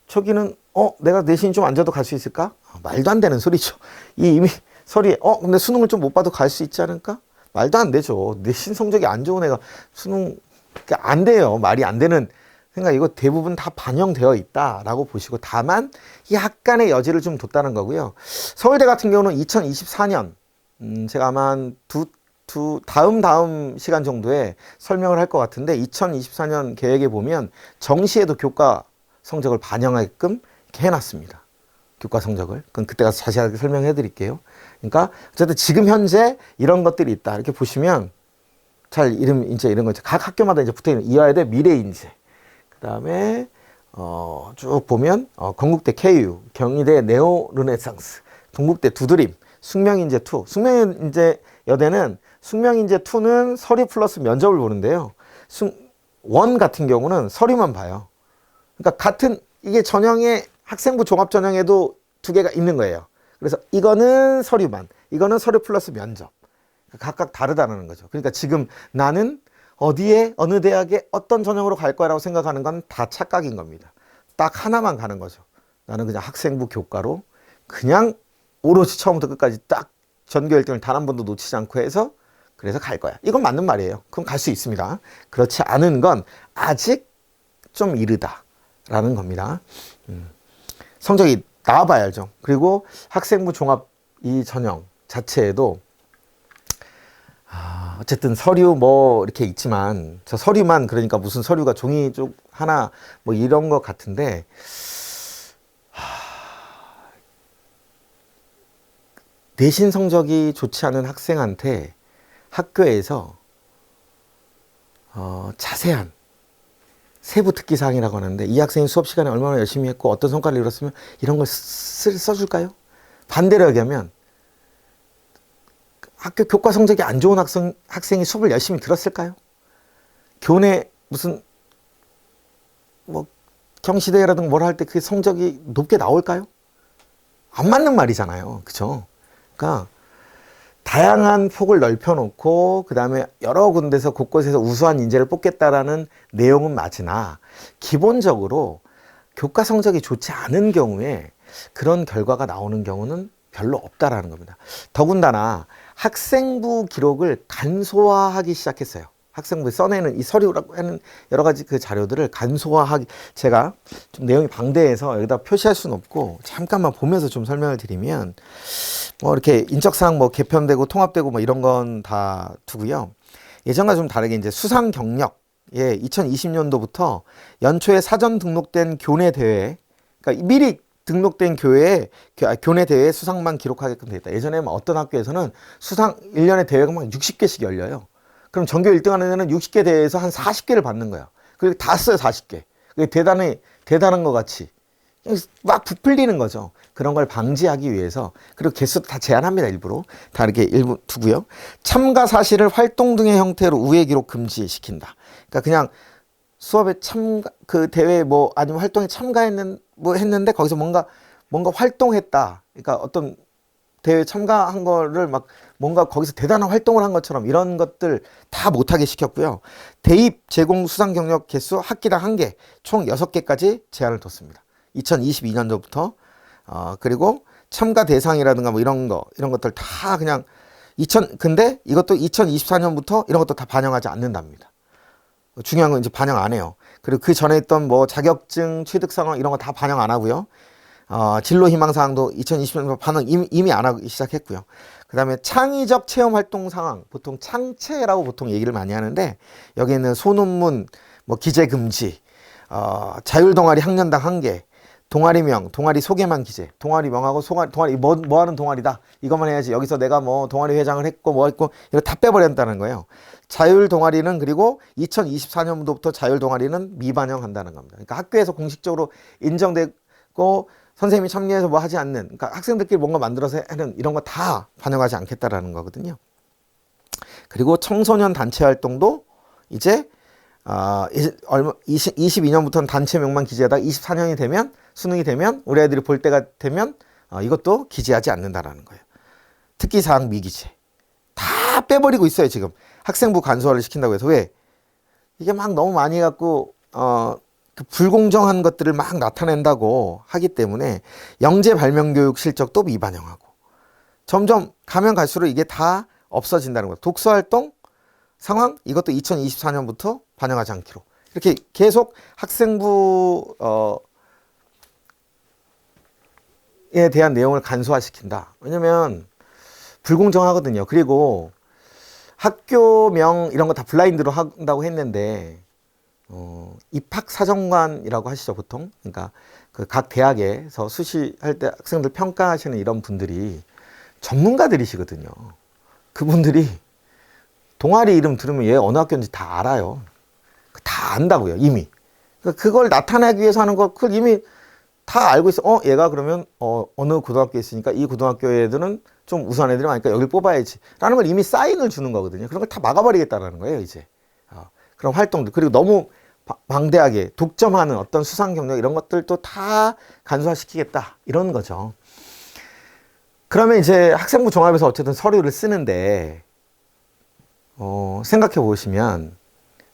저기는 내가 내신이 좀 안 좋아도 갈 수 있을까? 말도 안 되는 소리죠. 이미 서류에 근데 수능을 좀 못 봐도 갈 수 있지 않을까? 말도 안 되죠. 내신 성적이 안 좋은 애가 수능 안 돼요. 말이 안 되는 생각. 이거 대부분 다 반영되어 있다라고 보시고 다만 약간의 여지를 좀 뒀다는 거고요. 서울대 같은 경우는 2024년 제가 아마 다음 시간 정도에 설명을 할 것 같은데 2024년 계획에 보면 정시에도 교과 성적을 반영하게끔 이렇게 해놨습니다. 교과 성적을. 그럼 그때 가서 자세하게 설명해 드릴게요. 그러니까 어쨌든 지금 현재 이런 것들이 있다. 이렇게 보시면 이제 이런 거 각 학교마다 이제 붙어 있는 이화여대 미래인재. 그다음에 쭉 보면 건국대 KU, 경희대 네오르네상스, 동국대 두드림, 숙명인재 2. 숙명인재 여대는 숙명인재 2는 서류 플러스 면접을 보는데요. 1 같은 경우는 서류만 봐요. 그러니까 같은 이게 전형에 학생부 종합 전형에도 두 개가 있는 거예요. 그래서 이거는 서류만, 이거는 서류 플러스 면접. 각각 다르다는 거죠. 그러니까 지금 나는 어디에 어느 대학에 어떤 전형으로 갈 거라고 생각하는 건 다 착각인 겁니다. 딱 하나만 가는 거죠. 나는 그냥 학생부 교과로 그냥 오로지 처음부터 끝까지 딱 전교 1등을 단 한 번도 놓치지 않고 해서 그래서 갈 거야. 이건 맞는 말이에요. 그럼 갈 수 있습니다. 그렇지 않은 건 아직 좀 이르다라는 겁니다. 성적이 나와봐야 알죠. 그리고 학생부 종합 이 전형 자체에도 어쨌든 서류 뭐 이렇게 있지만 저 서류만 그러니까 무슨 서류가 종이 쪽 하나 뭐 이런 것 같은데 내신 성적이 좋지 않은 학생한테 학교에서 자세한 세부 특기 사항이라고 하는데 이 학생이 수업 시간에 얼마나 열심히 했고 어떤 성과를 이뤘으면 이런 걸 써줄까요? 반대로 얘기하면 학교 교과 성적이 안 좋은 학생이 수업을 열심히 들었을까요? 교내 무슨 뭐 경시대회라든가 뭘 할 때 그 성적이 높게 나올까요? 안 맞는 말이잖아요. 그죠? 그러니까 다양한 폭을 넓혀놓고 그 다음에 여러 군데서 곳곳에서 우수한 인재를 뽑겠다라는 내용은 맞으나 기본적으로 교과 성적이 좋지 않은 경우에 그런 결과가 나오는 경우는 별로 없다라는 겁니다. 더군다나 학생부 기록을 간소화하기 시작했어요. 학생부에 써내는 이 서류라고 하는 여러 가지 그 자료들을 간소화하기, 제가 좀 내용이 방대해서 여기다 표시할 수는 없고 잠깐만 보면서 좀 설명을 드리면 뭐 이렇게 인적사항 뭐 개편되고 통합되고 뭐 이런 건 다 두고요. 예전과 좀 다르게 이제 수상 경력, 예, 2020년도부터 연초에 사전 등록된 교내 대회, 그러니까 미리 등록된 교내 대회 수상만 기록하게끔 돼 있다. 예전에 어떤 학교에서는 수상 1년에 대회가 막 60개씩 열려요. 그럼 전교 1등 하는 애는 60개 대회에서 한 40개를 받는 거야. 그리고 다 써요, 40개. 그게 대단한 것 같이. 막 부풀리는 거죠. 그런 걸 방지하기 위해서. 그리고 개수도 다 제한합니다, 일부러. 다 이렇게 일부 두고요. 참가 사실을 활동 등의 형태로 우회 기록 금지시킨다. 그러니까 그냥 수업에 그 대회 뭐 아니면 활동에 했는데 거기서 뭔가 활동했다. 그러니까 어떤 대회 참가한 거를 막 뭔가 거기서 대단한 활동을 한 것처럼 이런 것들 다 못하게 시켰고요. 대입 제공 수상 경력 개수 학기당 1개, 총 6개까지 제한을 뒀습니다. 2022년도부터. 그리고 참가 대상이라든가 뭐 이런 것들 다 그냥 근데 이것도 2024년부터 이런 것도 다 반영하지 않는답니다. 중요한 건 이제 반영 안 해요. 그리고 그 전에 있던 뭐 자격증 취득 상황 이런 거 다 반영 안 하고요. 진로 희망 사항도 2020년 반응 이미 안 하기 시작했고요. 그 다음에 창의적 체험 활동 상황, 보통 창체라고 보통 얘기를 많이 하는데 여기에는 소논문, 뭐 기재 금지, 자율 동아리 학년당 1개, 동아리명, 동아리 소개만 기재, 동아리명하고 동아리 뭐 하는 동아리다 이것만 해야지. 여기서 내가 뭐 동아리 회장을 했고 뭐 했고 이거 다 빼버렸다는 거예요. 자율 동아리는 그리고 2024년도부터 자율 동아리는 미반영한다는 겁니다. 그러니까 학교에서 공식적으로 인정되고 선생님이 참여해서 뭐 하지 않는, 그러니까 학생들끼리 뭔가 만들어서 하는 이런 거 다 반영하지 않겠다라는 거거든요. 그리고 청소년 단체 활동도 이제 22년부터는 단체명만 기재하다가 24년이 되면 수능이 되면 우리 애들이 볼 때가 되면 이것도 기재하지 않는다라는 거예요. 특기사항 미기재 다 빼버리고 있어요. 지금 학생부 간소화를 시킨다고 해서. 왜? 이게 막 너무 많이 해갖고 그 불공정한 것들을 막 나타낸다고 하기 때문에 영재 발명교육 실적도 미반영하고 점점 가면 갈수록 이게 다 없어진다는 거예요. 독서활동 상황 이것도 2024년부터 반영하지 않기로 이렇게 계속 학생부 에 대한 내용을 간소화시킨다. 왜냐면 불공정하거든요. 그리고 학교명 이런 거 다 블라인드로 한다고 했는데 입학사정관이라고 하시죠, 보통. 그러니까 그 각 대학에서 수시할 때 학생들 평가하시는 이런 분들이 전문가들이시거든요. 그분들이 동아리 이름 들으면 얘 어느 학교인지 다 알아요. 다 안다고요, 이미. 그걸 나타내기 위해서 하는 거, 그걸 이미 다 알고 있어. 얘가 그러면 어느 고등학교에 있으니까 이 고등학교 애들은 좀 우수한 애들이 많으니까 여길 뽑아야지. 라는 걸 이미 사인을 주는 거거든요. 그런 걸 다 막아버리겠다는 거예요, 이제. 그런 활동들. 그리고 너무 방대하게 독점하는 어떤 수상 경력 이런 것들도 다 간소화시키겠다. 이런 거죠. 그러면 이제 학생부 종합에서 어쨌든 서류를 쓰는데, 생각해 보시면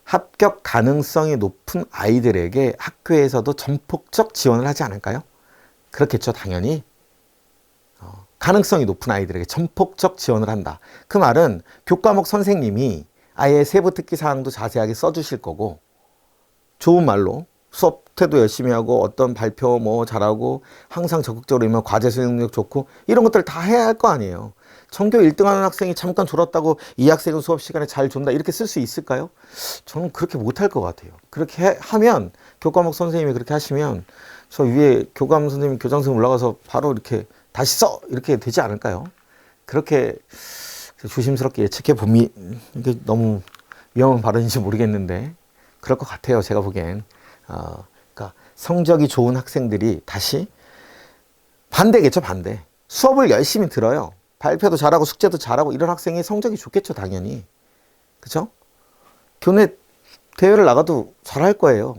합격 가능성이 높은 아이들에게 학교에서도 전폭적 지원을 하지 않을까요? 그렇겠죠, 당연히. 가능성이 높은 아이들에게 전폭적 지원을 한다. 그 말은 교과목 선생님이 아예 세부 특기 사항도 자세하게 써주실 거고, 좋은 말로 수업 태도 열심히 하고 어떤 발표 뭐 잘하고 항상 적극적으로 임하고 과제 수행 능력 좋고 이런 것들 다 해야 할 거 아니에요. 전교 1등하는 학생이 잠깐 졸았다고 이 학생은 수업 시간에 잘 존다 이렇게 쓸 수 있을까요? 저는 그렇게 못할 것 같아요. 그렇게 하면 교과목 선생님이 그렇게 하시면 저 위에 교감 선생님, 교장 선생님 올라가서 바로 이렇게 다시 써 이렇게 되지 않을까요? 그렇게 조심스럽게 예측해 보면 이게 너무 위험한 발언인지 모르겠는데 그럴 것 같아요. 제가 보기엔. 그러니까 성적이 좋은 학생들이 다시 반대겠죠, 반대. 수업을 열심히 들어요. 발표도 잘하고 숙제도 잘하고 이런 학생이 성적이 좋겠죠, 당연히. 그죠? 교내 대회를 나가도 잘할 거예요.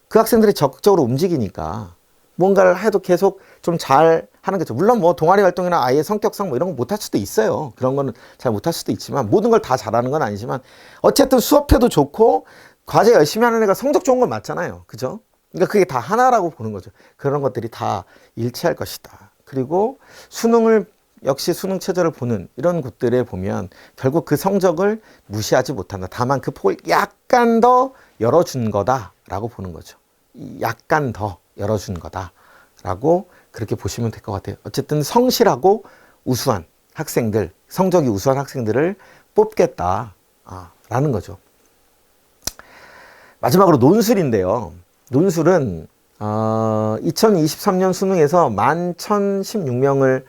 그 학생들이 적극적으로 움직이니까 뭔가를 해도 계속 좀 잘 하는 거죠. 물론 뭐 동아리 활동이나 아이의 성격상 뭐 이런 거 못할 수도 있어요. 그런 거는 잘 못할 수도 있지만 모든 걸 다 잘하는 건 아니지만 어쨌든 수업해도 좋고 과제 열심히 하는 애가 성적 좋은 건 맞잖아요. 그죠? 그러니까 그게 다 하나라고 보는 거죠. 그런 것들이 다 일치할 것이다. 그리고 수능을 역시 수능 최저를 보는 이런 곳들에 보면 결국 그 성적을 무시하지 못한다. 다만 그 폭을 약간 더 열어준 거다라고 보는 거죠. 약간 더 열어준 거다라고 그렇게 보시면 될 것 같아요. 어쨌든 성실하고 우수한 학생들, 성적이 우수한 학생들을 뽑겠다라는 거죠. 마지막으로 논술인데요. 논술은 2023년 수능에서 11,016명을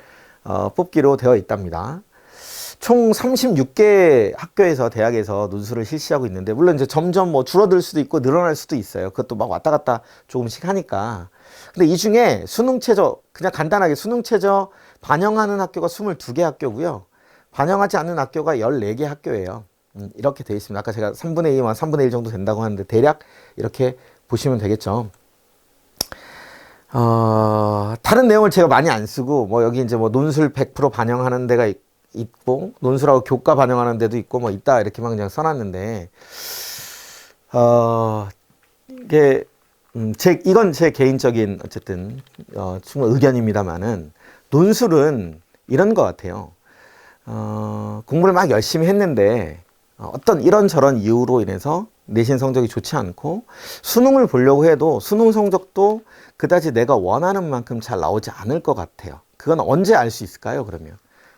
뽑기로 되어 있답니다. 총 36개 학교에서 대학에서 논술을 실시하고 있는데 물론 이제 점점 뭐 줄어들 수도 있고 늘어날 수도 있어요. 그것도 막 왔다 갔다 조금씩 하니까. 근데 이 중에 수능 최저 그냥 간단하게 수능 최저 반영하는 학교가 22개 학교고요. 반영하지 않는 학교가 14개 학교예요. 이렇게 되어 있습니다. 아까 제가 3분의 2와 3분의 1 정도 된다고 하는데 대략 이렇게 보시면 되겠죠. 다른 내용을 제가 많이 안 쓰고 뭐 여기 이제 뭐 논술 100% 반영하는 데가 있고 논술하고 교과 반영하는 데도 있고 뭐 있다 이렇게만 그냥 써놨는데 이게 이건 제 개인적인 어쨌든 충분 의견입니다만은 논술은 이런 것 같아요. 공부를 막 열심히 했는데 어떤 이런저런 이유로 인해서 내신 성적이 좋지 않고 수능을 보려고 해도 수능 성적도 그다지 내가 원하는 만큼 잘 나오지 않을 것 같아요. 그건 언제 알 수 있을까요, 그러면?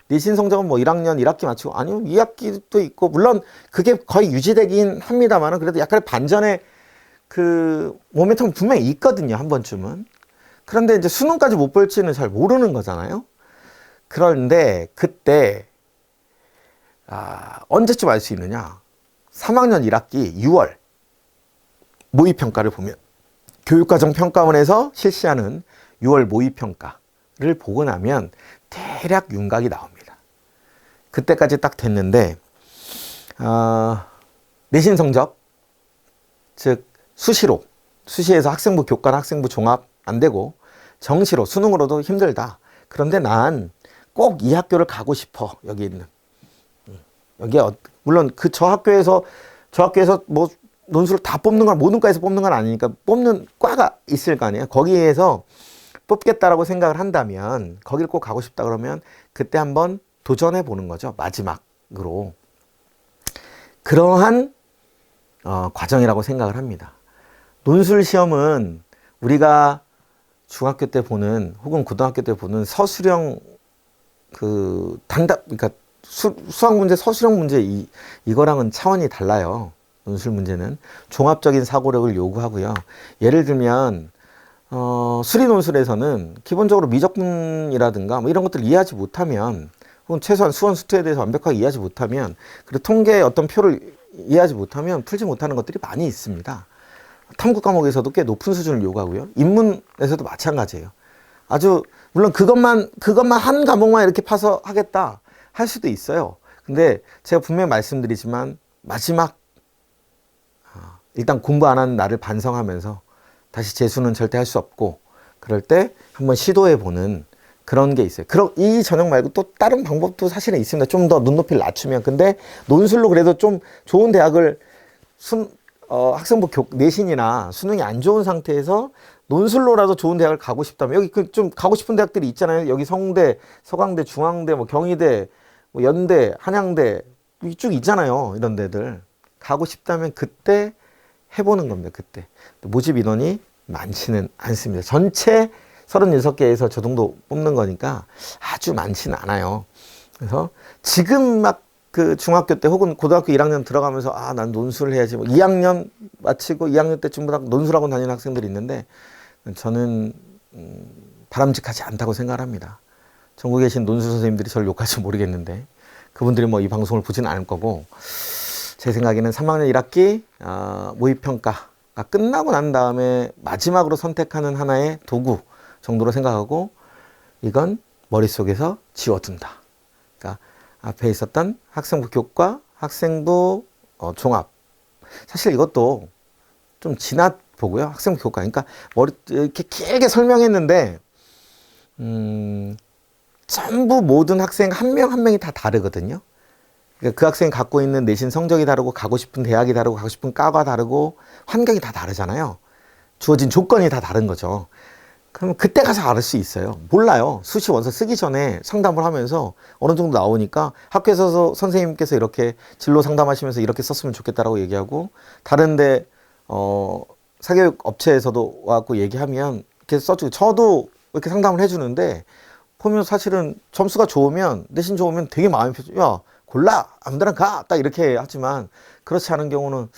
내신 성적은 뭐 1학년 1학기 마치고 아니요 2학기도 있고 물론 그게 거의 유지되긴 합니다만은 그래도 약간의 반전의 그 모멘텀 분명히 있거든요, 한 번쯤은. 그런데 이제 수능까지 못 볼지는 잘 모르는 거잖아요. 그런데 그때 언제쯤 알 수 있느냐? 3학년 1학기 6월 모의평가를 보면 교육과정평가원에서 실시하는 6월 모의평가를 보고 나면 대략 윤곽이 나옵니다. 그때까지 딱 됐는데 내신 성적 즉 수시에서 학생부 교과나 학생부 종합 안 되고 정시로 수능으로도 힘들다. 그런데 난 꼭 이 학교를 가고 싶어. 여기 있는 여기에 물론 저 학교에서 뭐 논술을 다 뽑는 건 모든 과에서 뽑는 건 아니니까 뽑는 과가 있을 거 아니에요. 거기에서 뽑겠다라고 생각을 한다면 거기를 꼭 가고 싶다 그러면 그때 한번 도전해 보는 거죠. 마지막으로 그러한 과정이라고 생각을 합니다. 논술 시험은 우리가 중학교 때 보는 혹은 고등학교 때 보는 서술형 그러니까 수학 문제, 서술형 문제 이거랑은 차원이 달라요. 논술 문제는 종합적인 사고력을 요구하고요. 예를 들면 수리 논술에서는 기본적으로 미적분이라든가 뭐 이런 것들을 이해하지 못하면 혹은 최소한 수원 수투에 대해서 완벽하게 이해하지 못하면 그리고 통계의 어떤 표를 이해하지 못하면 풀지 못하는 것들이 많이 있습니다. 탐구 과목에서도 꽤 높은 수준을 요구하고요. 인문에서도 마찬가지예요. 아주 물론 그것만 한 과목만 이렇게 파서 하겠다 할 수도 있어요. 근데 제가 분명히 말씀드리지만 마지막 일단 공부 안 하는 나를 반성하면서 다시 재수는 절대 할 수 없고 그럴 때 한번 시도해 보는 그런 게 있어요. 이 전형 말고 또 다른 방법도 사실은 있습니다. 좀 더 눈높이를 낮추면. 근데 논술로 그래도 좀 좋은 대학을 학생부 내신이나 수능이 안 좋은 상태에서 논술로라도 좋은 대학을 가고 싶다면 여기 좀 가고 싶은 대학들이 있잖아요. 여기 성대, 서강대, 중앙대, 뭐 경희대, 뭐 연대, 한양대 쭉 있잖아요. 이런 데들 가고 싶다면 그때 해보는 겁니다. 그때 모집 인원이 많지는 않습니다. 전체 36개에서 저 정도 뽑는 거니까 아주 많지는 않아요. 그래서 지금 막 그 중학교 때 혹은 고등학교 1학년 들어가면서 아, 난 논술을 해야지. 뭐 2학년 마치고 2학년 때쯤부터 논술하고 다니는 학생들이 있는데 저는 바람직하지 않다고 생각을 합니다. 전국에 계신 논술 선생님들이 저를 욕할지 모르겠는데 그분들이 뭐 이 방송을 보지는 않을 거고 제 생각에는 3학년 1학기 모의평가가 끝나고 난 다음에 마지막으로 선택하는 하나의 도구 정도로 생각하고 이건 머릿속에서 지워둔다. 그러니까 앞에 있었던 학생부 교과, 학생부 종합. 사실 이것도 좀 지나 보고요. 학생부 교과. 그러니까 이렇게 길게 설명했는데 전부 모든 학생 한 명 한 명이 다 다르거든요. 그러니까 그 학생이 갖고 있는 내신 성적이 다르고 가고 싶은 대학이 다르고 가고 싶은 과가 다르고 환경이 다 다르잖아요. 주어진 조건이 다 다른 거죠. 그럼 그때 가서 알 수 있어요. 몰라요. 수시 원서 쓰기 전에 상담을 하면서 어느 정도 나오니까 학교에서 선생님께서 이렇게 진로 상담하시면서 이렇게 썼으면 좋겠다라고 얘기하고 다른데 사교육 업체에서도 와갖고 얘기하면 이렇게 써주고 저도 이렇게 상담을 해주는데 보면 사실은 점수가 좋으면 내신 좋으면 되게 마음이 편해요. 야 골라 아무데나 가 딱 이렇게 하지만 그렇지 않은 경우는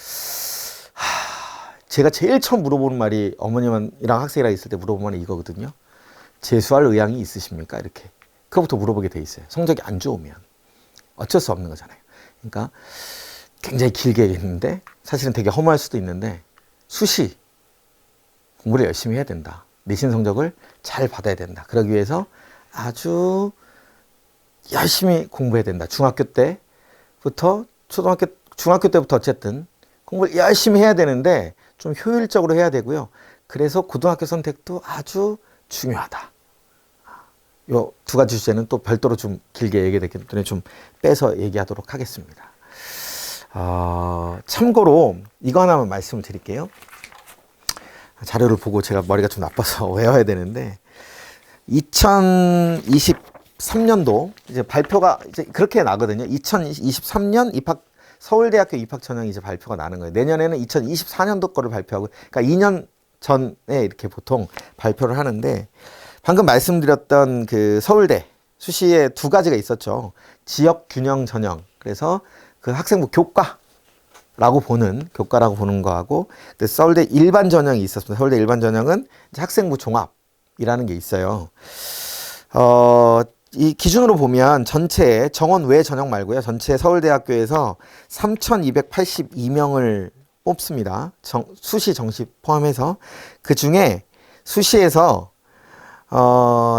제가 제일 처음 물어보는 말이 어머님이랑 학생이랑 있을 때 물어보는 말이 이거거든요. 재수할 의향이 있으십니까? 이렇게. 그거부터 물어보게 돼 있어요. 성적이 안 좋으면. 어쩔 수 없는 거잖아요. 그러니까 굉장히 길게 얘기했는데 사실은 되게 허무할 수도 있는데 수시 공부를 열심히 해야 된다. 내신 성적을 잘 받아야 된다. 그러기 위해서 아주 열심히 공부해야 된다. 중학교 때부터 중학교 때부터 어쨌든 공부를 열심히 해야 되는데 좀 효율적으로 해야 되고요. 그래서 고등학교 선택도 아주 중요하다. 요 두 가지 주제는 또 별도로 좀 길게 얘기되기 때문에 좀 빼서 얘기하도록 하겠습니다. 참고로 이거 하나만 말씀을 드릴게요. 자료를 보고 제가 머리가 좀 나빠서 외워야 되는데 2023년도 이제 발표가 이제 그렇게 나거든요. 2023년 서울대학교 입학 전형이 이제 발표가 나는 거예요. 내년에는 2024년도 거를 발표하고, 그러니까 2년 전에 이렇게 보통 발표를 하는데, 방금 말씀드렸던 그 서울대 수시에 두 가지가 있었죠. 지역 균형 전형. 그래서 그 학생부 교과라고 보는 거하고, 서울대 일반 전형이 있었습니다. 서울대 일반 전형은 학생부 종합이라는 게 있어요. 이 기준으로 보면 전체 정원 외 전형 말고요. 전체 서울대학교에서 3,282명을 뽑습니다. 수시 정시 포함해서. 그 중에 수시에서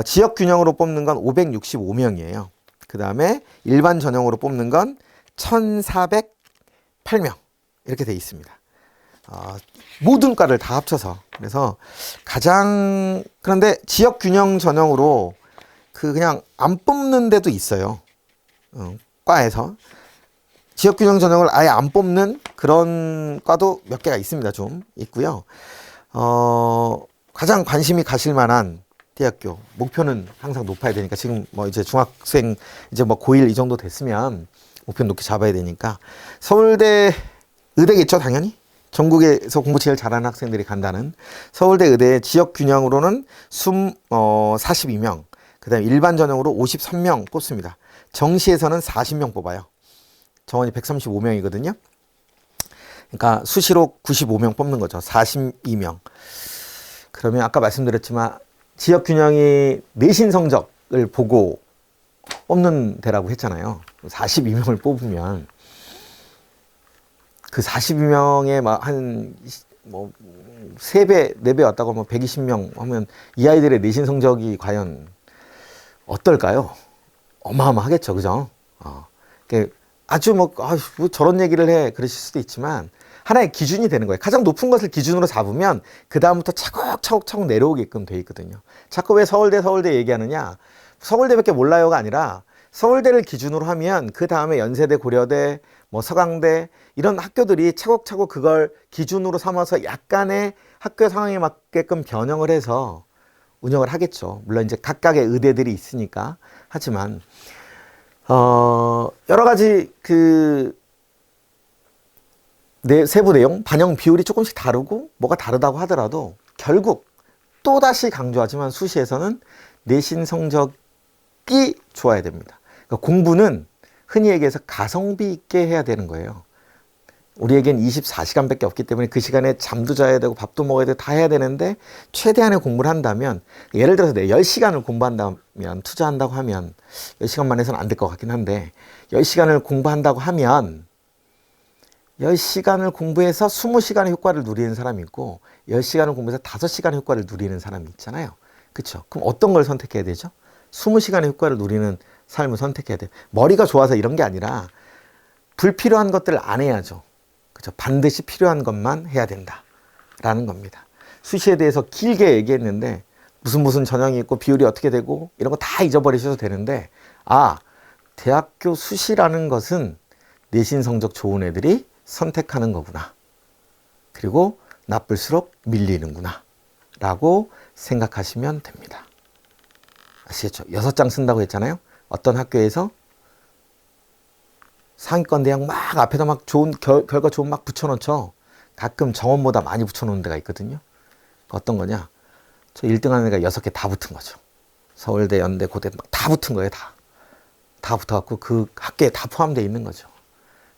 지역 균형으로 뽑는 건 565명이에요. 그 다음에 일반 전형으로 뽑는 건 1,408명 이렇게 돼 있습니다. 모든 과를 다 합쳐서. 그래서 그런데 지역 균형 전형으로 그냥 안 뽑는 데도 있어요. 과에서. 지역균형 전형을 아예 안 뽑는 그런 과도 몇 개가 있습니다. 좀 있고요. 가장 관심이 가실 만한 대학교 목표는 항상 높아야 되니까 지금 뭐 이제 중학생 이제 뭐 고1 이 정도 됐으면 목표는 높게 잡아야 되니까 서울대 의대겠죠, 당연히. 전국에서 공부 제일 잘하는 학생들이 간다는 서울대 의대 지역균형으로는 42명. 그 다음에 일반 전형으로 53명 뽑습니다. 정시에서는 40명 뽑아요. 정원이 135명이거든요. 그러니까 수시로 95명 뽑는 거죠. 42명. 그러면 아까 말씀드렸지만 지역균형이 내신 성적을 보고 뽑는 데라고 했잖아요. 42명을 뽑으면 그 42명에 막 한 뭐 3배, 4배 왔다고 하면 120명 하면 이 아이들의 내신 성적이 과연 어떨까요? 어마어마하겠죠, 그죠? 아주 뭐 저런 얘기를 해 그러실 수도 있지만 하나의 기준이 되는 거예요. 가장 높은 것을 기준으로 잡으면 그 다음부터 차곡차곡 내려오게끔 돼 있거든요. 자꾸 왜 서울대 얘기하느냐? 서울대밖에 몰라요가 아니라 서울대를 기준으로 하면 그 다음에 연세대, 고려대, 뭐 서강대 이런 학교들이 차곡차곡 그걸 기준으로 삼아서 약간의 학교 상황에 맞게끔 변형을 해서 운영을 하겠죠. 물론 이제 각각의 의대들이 있으니까. 하지만 여러 가지 세부 내용, 반영 비율이 조금씩 다르고 뭐가 다르다고 하더라도 결국 또다시 강조하지만 수시에서는 내신 성적이 좋아야 됩니다. 그러니까 공부는 흔히 얘기해서 가성비 있게 해야 되는 거예요. 우리에겐 24시간밖에 없기 때문에 그 시간에 잠도 자야 되고 밥도 먹어야 되고 다 해야 되는데 최대한의 공부를 한다면, 예를 들어서 내 10시간을 공부한다면, 투자한다고 하면 10시간만 해서는 안 될 것 같긴 한데 10시간을 공부한다고 하면 10시간을 공부해서 20시간의 효과를 누리는 사람이 있고 10시간을 공부해서 5시간의 효과를 누리는 사람이 있잖아요. 그렇죠? 그럼 어떤 걸 선택해야 되죠? 20시간의 효과를 누리는 삶을 선택해야 돼요. 머리가 좋아서 이런 게 아니라 불필요한 것들을 안 해야죠. 그렇죠? 반드시 필요한 것만 해야 된다라는 겁니다. 수시에 대해서 길게 얘기했는데 무슨 전형이 있고 비율이 어떻게 되고 이런 거 다 잊어버리셔도 되는데, 대학교 수시라는 것은 내신 성적 좋은 애들이 선택하는 거구나. 그리고 나쁠수록 밀리는구나 라고 생각하시면 됩니다. 아시겠죠? 6장 쓴다고 했잖아요. 어떤 학교에서 상위권 대학 막 앞에다 막 좋은 결과 좋은 막 붙여놓죠. 가끔 정원보다 많이 붙여놓는 데가 있거든요. 어떤 거냐? 저 1등 하는 애가 6개 다 붙은 거죠. 서울대, 연대, 고대 막 다 붙은 거예요. 다 붙어갖고 그 학교에 다 포함되어 있는 거죠.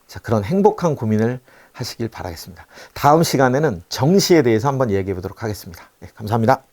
자, 그런 행복한 고민을 하시길 바라겠습니다. 다음 시간에는 정시에 대해서 한번 얘기해 보도록 하겠습니다. 네, 감사합니다.